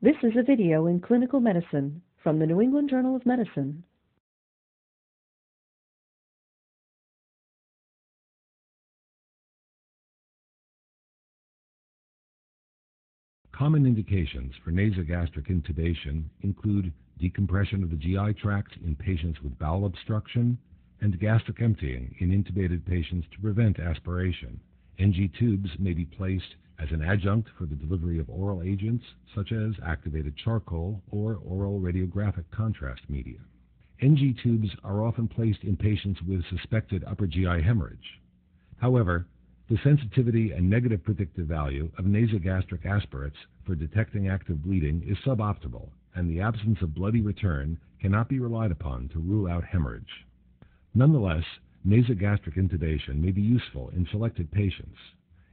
This is a video in clinical medicine from the New England Journal of Medicine. Common indications for nasogastric intubation include decompression of the GI tract in patients with bowel obstruction and gastric emptying in intubated patients to prevent aspiration. NG tubes may be placed as an adjunct for the delivery of oral agents such as activated charcoal or oral radiographic contrast media. NG tubes are often placed in patients with suspected upper GI hemorrhage. However, the sensitivity and negative predictive value of nasogastric aspirates for detecting active bleeding is suboptimal, and the absence of bloody return cannot be relied upon to rule out hemorrhage. Nonetheless, nasogastric intubation may be useful in selected patients.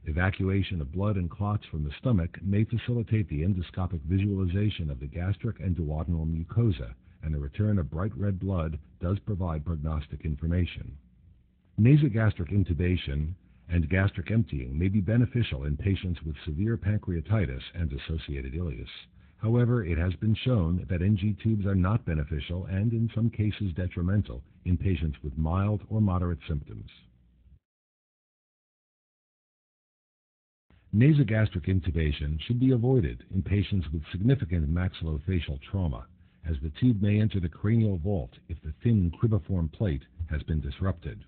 Evacuation of blood and clots from the stomach may facilitate the endoscopic visualization of the gastric and duodenal mucosa, and the return of bright red blood does provide prognostic information. Nasogastric intubation and gastric emptying may be beneficial in patients with severe pancreatitis and associated ileus. However, it has been shown that NG tubes are not beneficial and, in some cases, detrimental in patients with mild or moderate symptoms. Nasogastric intubation should be avoided in patients with significant maxillofacial trauma, as the tube may enter the cranial vault if the thin cribiform plate has been disrupted.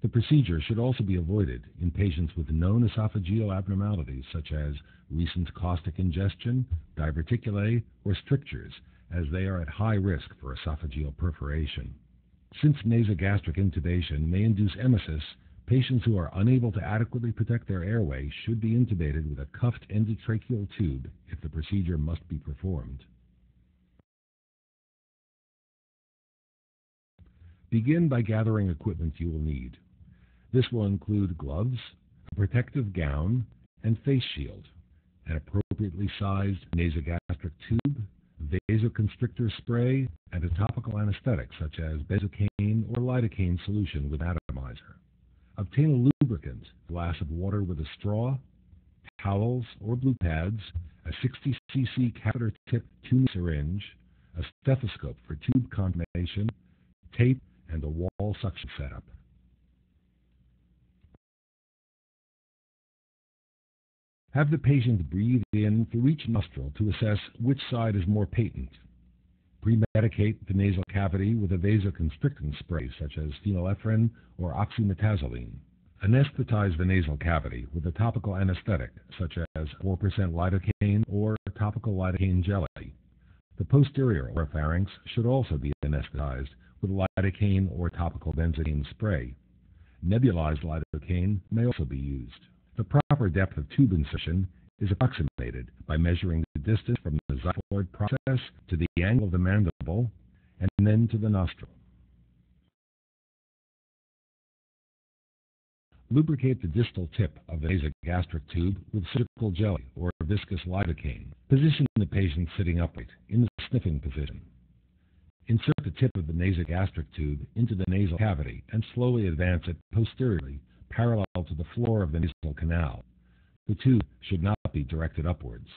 The procedure should also be avoided in patients with known esophageal abnormalities such as recent caustic ingestion, diverticulae, or strictures, as they are at high risk for esophageal perforation. Since nasogastric intubation may induce emesis, patients who are unable to adequately protect their airway should be intubated with a cuffed endotracheal tube if the procedure must be performed. Begin by gathering equipment you will need. This will include gloves, a protective gown, and face shield, an appropriately sized nasogastric tube, vasoconstrictor spray, and a topical anesthetic such as benzocaine or lidocaine solution with atomizer. Obtain a lubricant, a glass of water with a straw, towels or blue pads, a 60 cc catheter tip tube syringe, a stethoscope for tube confirmation, tape, and a wall suction setup. Have the patient breathe in through each nostril to assess which side is more patent. Premedicate the nasal cavity with a vasoconstricting spray such as phenylephrine or oxymetazoline. Anesthetize the nasal cavity with a topical anesthetic such as 4% lidocaine or topical lidocaine jelly. The posterior oropharynx should also be anesthetized with lidocaine or topical benzocaine spray. Nebulized lidocaine may also be used. The proper depth of tube incision is approximated by measuring the distance from the xiphoid process to the angle of the mandible and then to the nostril. Lubricate the distal tip of the nasogastric tube with surgical jelly or viscous lidocaine. Position the patient sitting upright in the sniffing position. Insert the tip of the nasogastric tube into the nasal cavity and slowly advance it posteriorly, parallel to the floor of the nasal canal. The tube should not be directed upwards.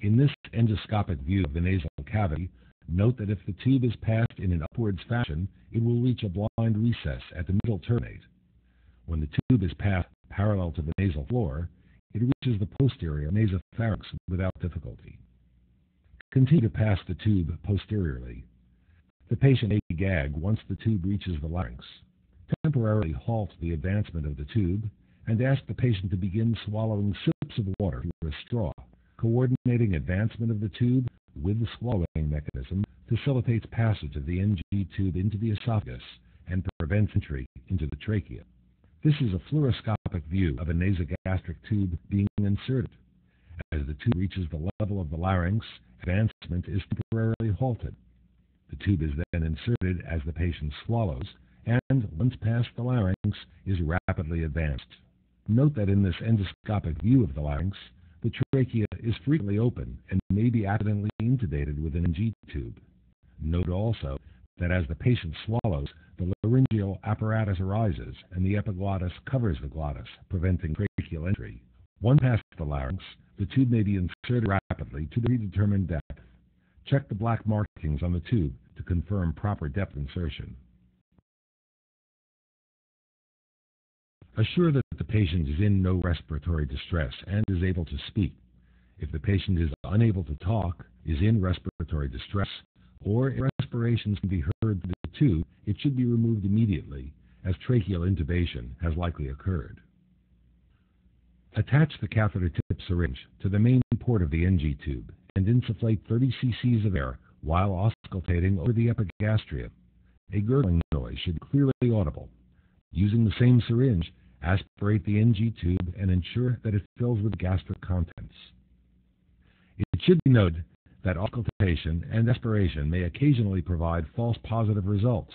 In this endoscopic view of the nasal cavity, note that if the tube is passed in an upwards fashion, it will reach a blind recess at the middle turbinate. When the tube is passed parallel to the nasal floor, it reaches the posterior nasopharynx without difficulty. Continue to pass the tube posteriorly. The patient may gag once the tube reaches the larynx. Temporarily halt the advancement of the tube and ask the patient to begin swallowing sips of water through a straw. Coordinating advancement of the tube with the swallowing mechanism facilitates passage of the NG tube into the esophagus and prevents entry into the trachea. This is a fluoroscopic view of a nasogastric tube being inserted. As the tube reaches the level of the larynx, advancement is temporarily halted. The tube is then inserted as the patient swallows, and, once past the larynx, is rapidly advanced. Note that in this endoscopic view of the larynx, the trachea is frequently open and may be accidentally intubated with an NG tube. Note also that as the patient swallows, the laryngeal apparatus arises and the epiglottis covers the glottis, preventing tracheal entry. Once past the larynx, the tube may be inserted rapidly to the predetermined depth. Check the black markings on the tube to confirm proper depth insertion. Assure that the patient is in no respiratory distress and is able to speak. If the patient is unable to talk, is in respiratory distress, or if respirations can be heard through the tube, it should be removed immediately, as tracheal intubation has likely occurred. Attach the catheter tip syringe to the main port of the NG tube and insufflate 30 cc's of air while auscultating over the epigastrium. A gurgling noise should be clearly audible. Using the same syringe, aspirate the NG tube and ensure that it fills with gastric contents. It should be noted that auscultation and aspiration may occasionally provide false positive results.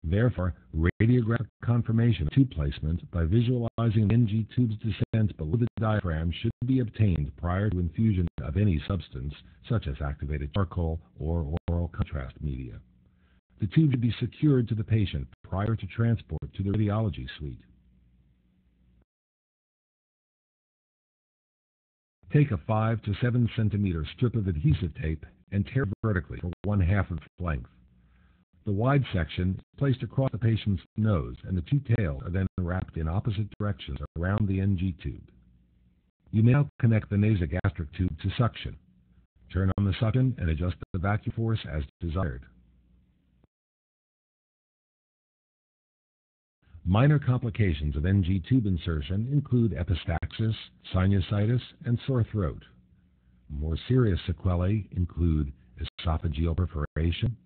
Therefore, radiographic confirmation of tube placement by visualizing the NG tube's descent below the diaphragm should be obtained prior to infusion of any substance, such as activated charcoal or oral contrast media. The tube should be secured to the patient prior to transport to the radiology suite. Take a 5 to 7 centimeter strip of adhesive tape and tear vertically for 1/2 of its length. The wide section is placed across the patient's nose, and the two tails are then wrapped in opposite directions around the NG tube. You may now connect the nasogastric tube to suction. Turn on the suction and adjust the vacuum force as desired. Minor complications of NG tube insertion include epistaxis, sinusitis, and sore throat. More serious sequelae include esophageal perforation,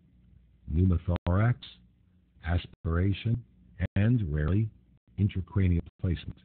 pneumothorax, aspiration, and, rarely, intracranial placement.